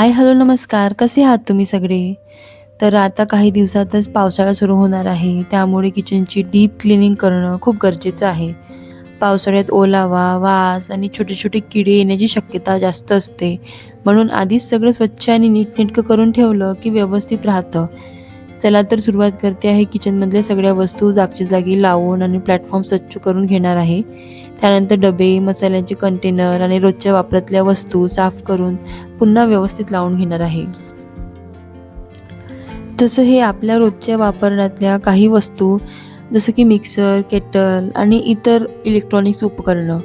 हाय, hello, नमस्कार. कसे आहात तुम्ही सगळे? तर आता काही दिवसातच पावसाळा सुरू होणार आहे. त्यामुळे किचनची डीप क्लीनिंग करणं खूप गरजेचं आहे. पावसाळ्यात ओलावा, वास आणि छोटे-छोटे किडे येण्याची शक्यता जास्त असते. म्हणून आधीच सगळं स्वच्छ आणि नीटनेटकं करून ठेवलं की व्यवस्थित राहतं. चला तर सुरुवात करते आहे. किचनमधल्या सगळ्या वस्तू जागच्या जागी लावून आणि प्लॅटफॉर्म स्वच्छ करून घेणार आहे. त्यानंतर डबे, मसाल्यांचे कंटेनर आणि रोजच्या वापरातल्या वस्तू साफ करून पुन्हा व्यवस्थित लावून घेणार आहे. तसं हे आपल्या रोजच्या वापरण्यातल्या काही वस्तू जसं की मिक्सर, केटल आणि इतर इलेक्ट्रॉनिक्स उपकरणं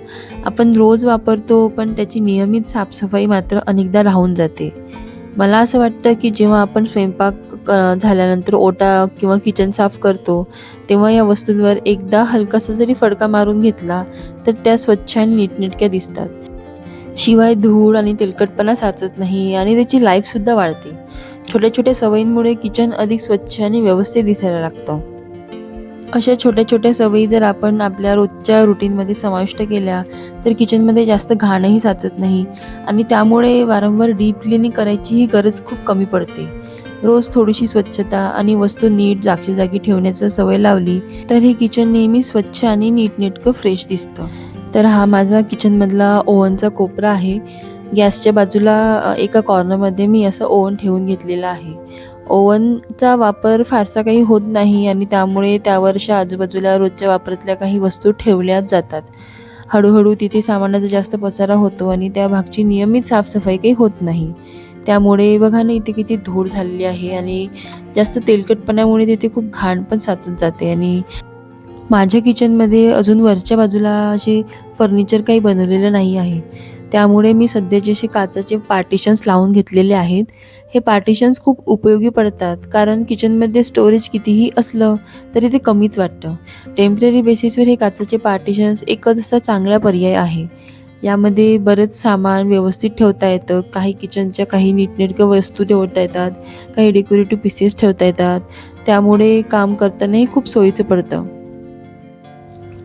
आपण रोज वापरतो, पण त्याची नियमित साफसफाई मात्र अनेकदा राहून जाते. मला असं वाटतं की जेव्हा आपण स्वयंपाक झाल्यानंतर ओटा किंवा किचन साफ करतो, तेव्हा या वस्तूंवर एकदा हलकासा जरी फडका मारून घेतला, तर त्या स्वच्छ आणि नीटनेटक्या दिसतात. शिवाय धूळ आणि तेलकटपणा साचत नाही आणि त्याची लाईफसुद्धा वाढते. छोट्या-छोट्या सवयींमुळे किचन अधिक स्वच्छ आणि व्यवस्थित दिसायला लागतं. अशा छोट्या-छोट्या सवयी जर आपण आपल्या रोजच्या रुटीनमध्ये समाविष्ट केल्या, तर किचनमध्ये जास्त घाणही साचत नाही आणि त्यामुळे वारंवार डीप क्लीनिंग करायचीही गरज खूप कमी पडते. रोज थोडीशी स्वच्छता आणि वस्तू नीट जागच्या जागी ठेवण्याची सवय लावली, तर हे किचन नेहमी स्वच्छ आणि नीटनेटकं फ्रेश दिसतं. तर हा माझा किचनमधला ओव्हनचा कोपरा आहे. गॅसच्या बाजूला एका कॉर्नरमध्ये मी असं ओव्हन ठेवून घेतलेलं आहे. ओव्हनचा वापर फारसा काही होत नाही आणि त्यामुळे त्यावरच्या आजूबाजूला रोजच्या वापरातल्या काही वस्तू ठेवल्याच जातात. हळूहळू तिथे सामानाचा जास्त पसारा होतो आणि त्या भागची नियमित साफसफाई काही होत नाही. त्यामुळे बघा ना, इथे किती धूळ झालेली आहे आणि जास्त तेलकटपणामुळे तिथे खूप घाण पण साचत जाते. आणि माझ्या किचनमध्ये अजून वरच्या बाजूला असे फर्निचर काही बनवलेलं नाही आहे. त्यामुळे मी सध्याचे असे काचेचे पार्टिशन्स लावून घेतलेले आहेत. हे पार्टिशन्स खूप उपयोगी पडतात, कारण किचनमध्ये स्टोरेज कितीही असलं तरी ते कमीच वाटतं. टेम्पररी बेसिसवर हे काचेचे पार्टिशन्स एकच असा चांगला पर्याय आहे. यामध्ये बरंच सामान व्यवस्थित ठेवता येतं. काही किचनच्या काही नीटनेटक्या वस्तू ठेवता येतात, काही डेकोरेटिव्ह पीसेस ठेवता येतात. त्यामुळे काम करतानाही खूप सोयीचं पडतं.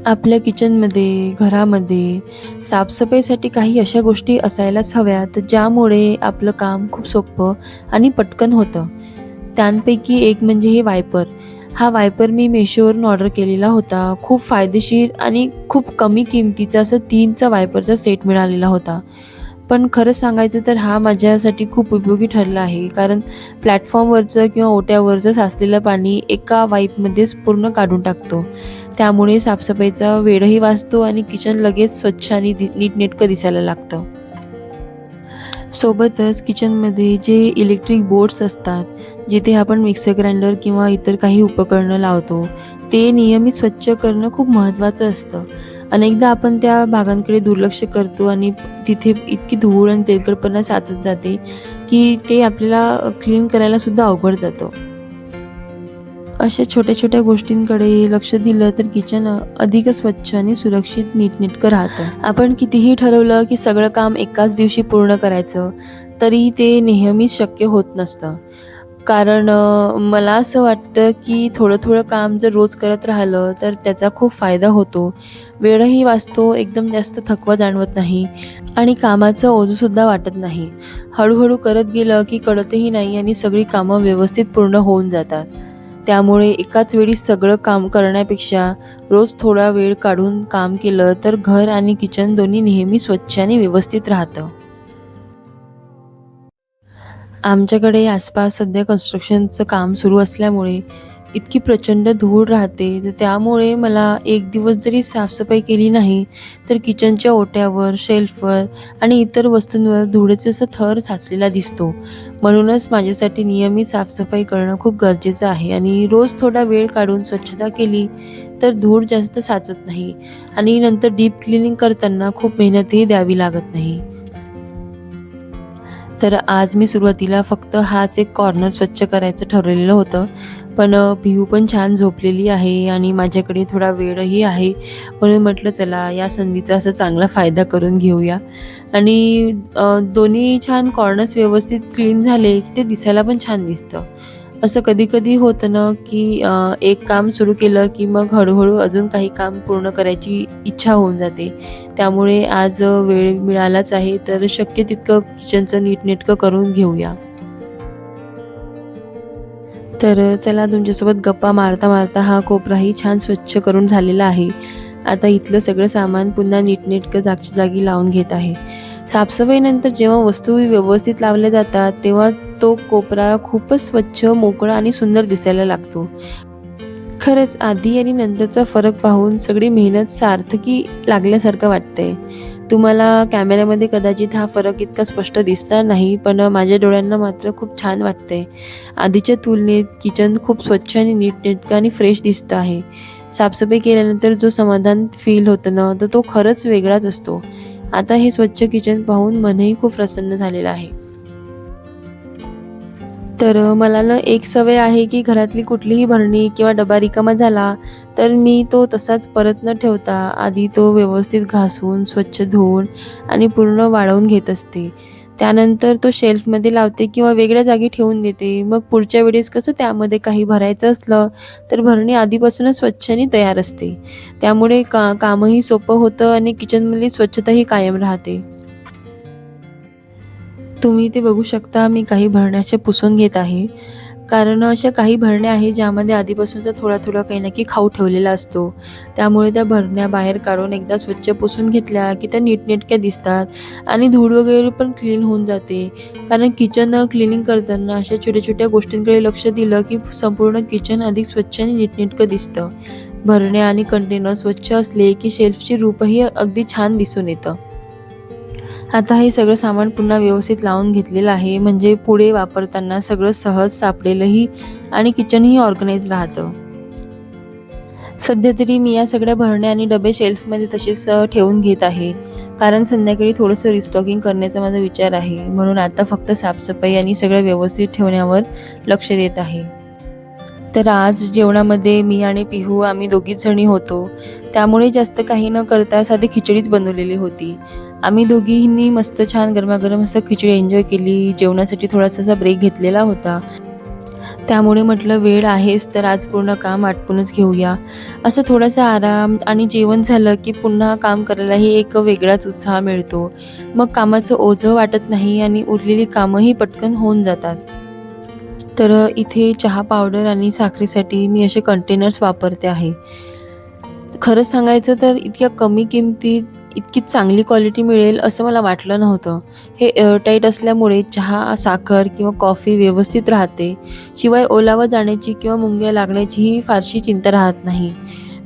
आपल्या किचनमध्ये, घरामध्ये साफसफाईसाठी काही अशा गोष्टी असायलाच हव्यात, ज्यामुळे आपलं काम खूप सोपं आणि पटकन होतं. त्यांपैकी एक म्हणजे हे वायपर. हा वायपर मी Meeshoवरून ऑर्डर केलेला होता. खूप फायदेशीर आणि खूप कमी किमतीचा असं 3चा वायपरचा सेट मिळालेला होता. पण खरं सांगायचं तर हा माझ्यासाठी खूप उपयोगी ठरला आहे. कारण प्लॅटफॉर्मवरचं किंवा ओट्यावरचं साचलेलं पाणी एका वाईपमध्येच पूर्ण काढून टाकतो. त्यामुळे साफसफाईचा वेळही वाचतो आणि किचन लगेच स्वच्छ आणि नीटनेटकं दिसायला लागतं. सोबतच किचनमध्ये जे इलेक्ट्रिक बोर्ड्स असतात, जिथे आपण मिक्सर ग्राइंडर किंवा इतर काही उपकरणं लावतो, ते नियमित स्वच्छ करणं खूप महत्त्वाचं असतं. अनेकदा आपण त्या भागांकडे दुर्लक्ष करतो आणि तिथे इतकी धूळ आणि तेलकटपणा साचत जाते, की ते आपल्याला क्लीन करायलासुद्धा अवघड जातं. अशा छोट्या-छोट्या गोष्टींकडे लक्ष दिलं तर किचन अधिक स्वच्छ आणि सुरक्षित नीटनेटकं राहतं. आपण कितीही ठरवलं की सगळं काम एकाच दिवशी पूर्ण करायचं, तरी ते नेहमीच शक्य होत नसतं. कारण मला असं वाटतं की थोडं-थोडं काम जर रोज करत राहिलं, तर त्याचा खूप फायदा होतो. वेळही वाचतो, एकदम जास्त थकवा जाणवत नाही आणि कामाचं ओझंसुद्धा वाटत नाही. हळू करत गेलं की कळतही नाही आणि सगळी कामं व्यवस्थित पूर्ण होऊन जातात. त्यामुळे एकाच वेळी सगळं काम करण्यापेक्षा रोज थोडा वेळ काढून काम केलं तर घर आणि किचन दोन्ही नेहमी स्वच्छ आणि व्यवस्थित राहतं. आमच्याकडे आसपास सध्या कन्स्ट्रक्शनचं काम सुरू असल्यामुळे इतकी प्रचंड धूळ राहते, तर त्यामुळे मला एक दिवस जरी साफसफाई केली नाही, तर किचनच्या ओट्यावर, शेल्फवर आणि इतर वस्तूंवर धुळेचा असा थर साचलेला दिसतो. म्हणूनच माझ्यासाठी नियमित साफसफाई करणं खूप गरजेचं आहे आणि रोज थोडा वेळ काढून स्वच्छता केली, तर धूळ जास्त साचत नाही आणि नंतर डीप क्लीनिंग करताना खूप मेहनतही द्यावी लागत नाही. तर आज मी सुरुवातीला फक्त हाच एक कॉर्नर स्वच्छ करायचं ठरवलेलं होतं. पण पिहू पण छान झोपलेली आहे आणि माझ्याकडे थोडा वेळही आहे. म्हणून म्हटलं चला या संधीचा असा चांगला फायदा करून घेऊया आणि दोन्ही छान कॉर्नर्स व्यवस्थित क्लीन झाले की ते दिसायला पण छान दिसतं. असं कधी-कधी होतं ना, की एक काम सुरू केलं, की मग हळू-हळू अजून काही काम पूर्ण करायची इच्छा होऊन जाते. त्यामुळे आज वेळ मिळालाच आहे, तर शक्य तितकं किचनचं नीटनेटकं करून घेऊया. तर चला तुमच्यासोबत गप्पा मारता-मारता हा कोपराही छान स्वच्छ करून झालेला आहे. आता इथलं सगळं सामान पुन्हा नीटनेटकं जागच्या जागी लावून घेत आहे. साफसफाईनंतर जेव्हा वस्तू व्यवस्थित लावल्या जातात, तेव्हा तो कोपरा खूपच स्वच्छ, मोकळा आणि सुंदर दिसायला लागतो. खरंच आधी आणि नंतरचा फरक पाहून सगळी मेहनत सार्थकी लागल्यासारखं वाटतंय. तुम्हाला कॅमेऱ्यामध्ये कदाचित हा फरक इतका स्पष्ट दिसणार नाही, पण माझ्या डोळ्यांना मात्र खूप छान वाटतंय. आधीच्या तुलनेत किचन खूप स्वच्छ आणि नीटनेटकं आणि फ्रेश दिसतं आहे. साफसफाई केल्यानंतर जो समाधान फील होतं ना, तर तो खरंच वेगळाच असतो. आता हे स्वच्छ किचन पाहून मनही खूप प्रसन्न झालेलं आहे. तर मला ना एक सवय आहे, की घरातली कुठलीही भरणी किंवा डबा रिकामा झाला, तर मी तो तसाच परत न ठेवता आधी तो व्यवस्थित घासून, स्वच्छ धुवून आणि पूर्ण वाळवून घेत असते. त्यानंतर तो शेल्फमध्ये लावते किंवा वेगळ्या जागी ठेवून देते. मग पुढच्या वेळेस कसं त्यामध्ये काही भरायचं असलं, तर भरणी आधीपासूनच स्वच्छ आणि तयार असते. त्यामुळे कामही सोपं होतं आणि किचनमधली स्वच्छताही कायम राहते. तुम्ही ते बघू शकता मी काही भरण्या अशा पुसून घेत आहे. कारण अशा काही भरण्या आहेत ज्यामध्ये आधीपासूनचा थोडा-थोडा काही ना काही खाऊ ठेवलेला असतो. त्यामुळे त्या भरण्या बाहेर काढून एकदा स्वच्छ पुसून घेतल्या की त्या नीटनेटक्या दिसतात आणि धूळ वगैरे पण क्लीन होऊन जाते. कारण किचन क्लीनिंग करताना अशा छोट्या-छोट्या गोष्टींकडे लक्ष दिलं की संपूर्ण किचन अधिक स्वच्छ आणि नीटनेटकं दिसतं. भरण्या आणि कंटेनर स्वच्छ असले की शेल्फचे रूपही अगदी छान दिसून येतं. आता हे सगळं सामान पुन्हा व्यवस्थित लावून घेतलेलं आहे, म्हणजे पुढे वापरताना सगळं सहज सापडेलही आणि किचनही ऑर्गनाइज राहतं. सध्या तरी मी या सगळ्या भरण्या आणि डबे शेल्फमध्ये तसेच ठेवून घेत आहे. कारण संध्याकाळी थोडंसं रिस्टॉकिंग करण्याचा माझा विचार आहे. म्हणून आता फक्त साफसफाई आणि सगळं व्यवस्थित ठेवण्यावर लक्ष देत आहे. तर आज जेवणामध्ये मी आणि पिहू आम्ही दोघीच जणी होतो. त्यामुळे जास्त काही न करता साधी खिचडीच बनवलेली होती. आम्ही दोघींनी मस्त छान गरमागरम असं खिचडी एन्जॉय केली. जेवणासाठी थोडासा असा ब्रेक घेतलेला होता. त्यामुळे म्हटलं वेळ आहेच तर आज पूर्ण काम आटपूनच घेऊया. असं थोडासा आराम आणि जेवण झालं की पुन्हा काम करायलाही एक वेगळाच उत्साह मिळतो. मग कामाचं ओझं वाटत नाही आणि उरलेली कामंही पटकन होऊन जातात. तर इथे चहा पावडर आणि साखरेसाठी मी असे कंटेनर्स वापरते आहे. खरंच सांगायचं तर इतक्या कमी किमतीत इतकी चांगली क्वालिटी मिळेल असं मला वाटलं नव्हतं. हे एअरटाईट असल्यामुळे चहा, साखर किंवा कॉफी व्यवस्थित राहते. शिवाय ओलावा जाण्याची किंवा मुंग्या लागण्याचीही फारशी चिंता राहत नाही.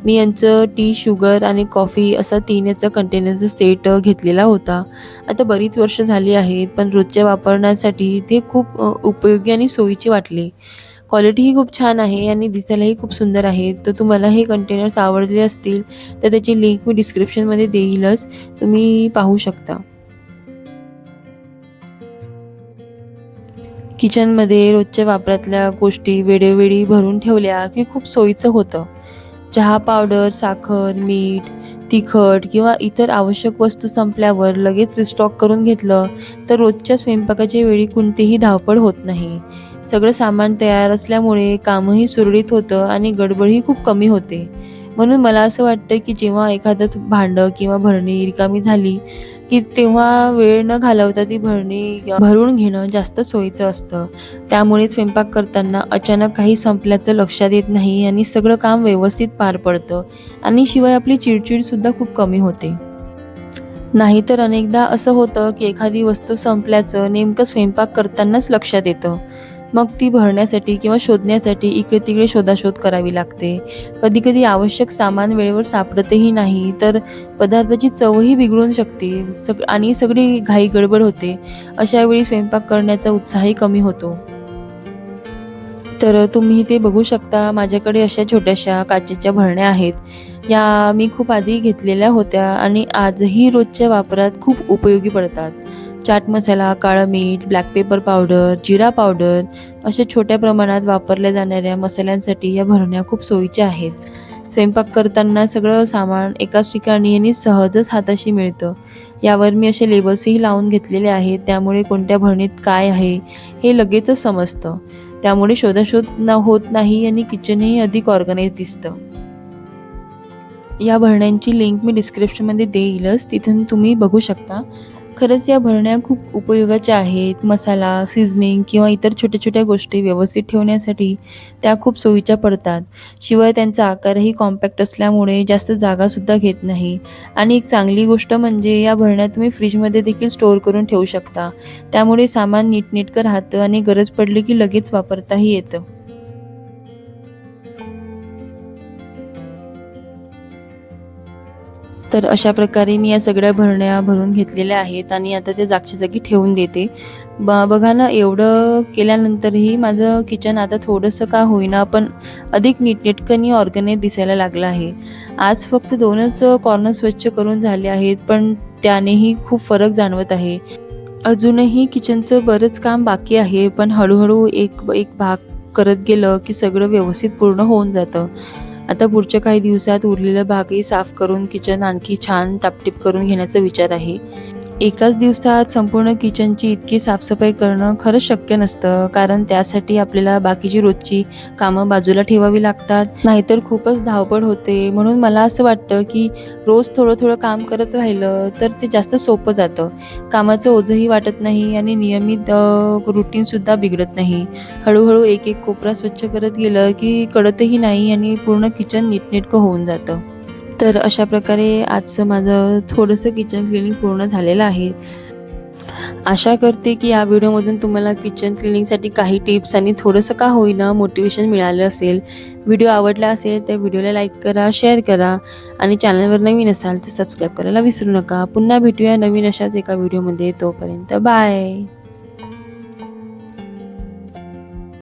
मी यांचं टी, शुगर आणि कॉफी असा 3 याचा कंटेनरचा सेट घेतलेला होता. आता बरीच वर्ष झाली आहेत, पण रोजच्या वापरण्यासाठी ते खूप उपयोगी आणि सोयीचे वाटले. क्वालिटीही खूप छान आहे आणि दिसायलाही खूप सुंदर आहे. तर तुम्हाला हे कंटेनर्स आवडले असतील, तर त्याची लिंक मी डिस्क्रिप्शनमध्ये देईलच. तुम्ही पाहू शकता. किचनमध्ये रोजच्या वापरातल्या गोष्टी वेळोवेळी भरून ठेवल्या की खूप सोयीचं होतं. चहा पावडर, साखर, मीठ, तिखट किंवा इतर आवश्यक वस्तू संपल्यावर लगेच रिस्टॉक करून घेतलं तर रोजच्या स्वयंपाकाच्या वेळी कोणतीही धावपळ होत नाही. सगळं सामान तयार असल्यामुळे कामही सुरळीत होतं आणि गडबडही खूप कमी होते. म्हणून मला असं वाटतं की जेव्हा एखादं भांडं किंवा भरणी रिकामी झाली की तेव्हा वेळ न घालवता ती भरणी भरून घेणं जास्त सोयीचं असतं. त्यामुळे स्वयंपाक करताना अचानक काही संपल्याचं लक्षात येत नाही आणि सगळं काम व्यवस्थित पार पडतं आणि शिवाय आपली चिडचिडसुद्धा खूप कमी होते. नाहीतर अनेकदा असं होतं की एखादी वस्तू संपल्याचं नेमकं स्वयंपाक करतानाच लक्षात येतं. मग ती भरण्यासाठी किंवा शोधण्यासाठी इकडे-तिकडे शोधाशोध करावी लागते. कधी-कधी आवश्यक सामान वेळेवर सापडतही नाही, तर पदार्थाची चवही बिघडून शकते आणि सगळी घाई गडबड होते. अशा वेळी स्वयंपाक करण्याचा उत्साहही कमी होतो. तर तुम्ही ते बघू शकता माझ्याकडे अशा छोट्याशा काचेच्या भरण्या आहेत. या मी खूप आधी घेतलेल्या होत्या आणि आजही रोजच्या वापरात खूप उपयोगी पडतात. चाट मसाला, काळं मीठ, ब्लॅक पेपर पावडर, जिरा पावडर अशा छोट्या प्रमाणात वापरल्या जाणाऱ्या मसाल्यांसाठी या भरण्या खूप सोयीच्या आहेत. स्वयंपाक करताना सगळं सामान एकाच ठिकाणी आणि सहजच हाताशी मिळतं. यावर मी असे लेबल्सही लावून घेतलेले आहेत. त्यामुळे कोणत्या भरणीत काय आहे हे लगेचच समजतं. त्यामुळे शोधाशोध होत नाही आणि किचनही अधिक ऑर्गनाइज दिसतं. या भरण्यांची लिंक मी डिस्क्रिप्शनमध्ये देईलच, तिथून तुम्ही बघू शकता. खरंच या भरण्या खूप उपयोगाच्या आहेत. मसाला, सीझनिंग किंवा इतर छोट्या-छोट्या गोष्टी व्यवस्थित ठेवण्यासाठी त्या खूप सोयीच्या पडतात. शिवाय त्यांचा आकारही कॉम्पॅक्ट असल्यामुळे जास्त जागासुद्धा घेत नाही. आणि एक चांगली गोष्ट म्हणजे या भरण्या तुम्ही फ्रीजमध्ये देखील स्टोअर करून ठेवू शकता. त्यामुळे सामान नीटनेटकं राहतं आणि गरज पडली की लगेच वापरताही येतं. तर अशा प्रकारे मी या सगळ्या भरण्या भरून घेतलेल्या आहेत आणि आता ते जागच्या जागी ठेवून देते. बघा ना, एवढं केल्यानंतरही माझं किचन आता थोडंसं का होईना पण अधिक नीटनेटकं आणि ऑर्गनाइज दिसायला लागलं आहे. आज फक्त 2च कॉर्नर स्वच्छ करून झाले आहेत, पण त्यानेही खूप फरक जाणवत आहे. अजूनही किचनचं बरंच काम बाकी आहे, पण हळू एक एक भाग करत गेलं की सगळं व्यवस्थित पूर्ण होऊन जातं. आता पुढच्या काही दिवसात उरलेला भागही साफ करून किचन आणखी छान टापटीप करून घेण्याचा विचार आहे. एकाच दिवसात संपूर्ण किचनची इतकी साफसफाई करणं खरंच शक्य नसतं, कारण त्यासाठी आपल्याला बाकीची रोजची कामं बाजूला ठेवावी लागतात, नाहीतर खूपच धावपळ होते. म्हणून मला असं वाटतं की रोज थोडं काम करत राहिलं तर ते जास्त सोपं जातं. कामाचं ओझंही वाटत नाही आणि नियमित रुटीनसुद्धा बिघडत नाही. हळूहळू एक कोपरा स्वच्छ करत गेलं की कळतही नाही आणि पूर्ण किचन नीटनेटकं होऊन जातं. तर अशा प्रकारे आजचं माझं थोडंसं किचन क्लिनिंग पूर्ण झालेलं आहे. आशा करते की या व्हिडिओमधून तुम्हाला किचन क्लिनिंगसाठी काही टिप्स आणि थोडंसं का होईना मोटिवेशन मिळालं असेल. व्हिडिओ आवडला असेल तर व्हिडिओला लाईक करा, शेअर करा आणि चॅनलवर नवीन असाल तर सबस्क्राईब करायला विसरू नका. पुन्हा भेटूया नवीन अशाच एका व्हिडिओमध्ये. तोपर्यंत बाय.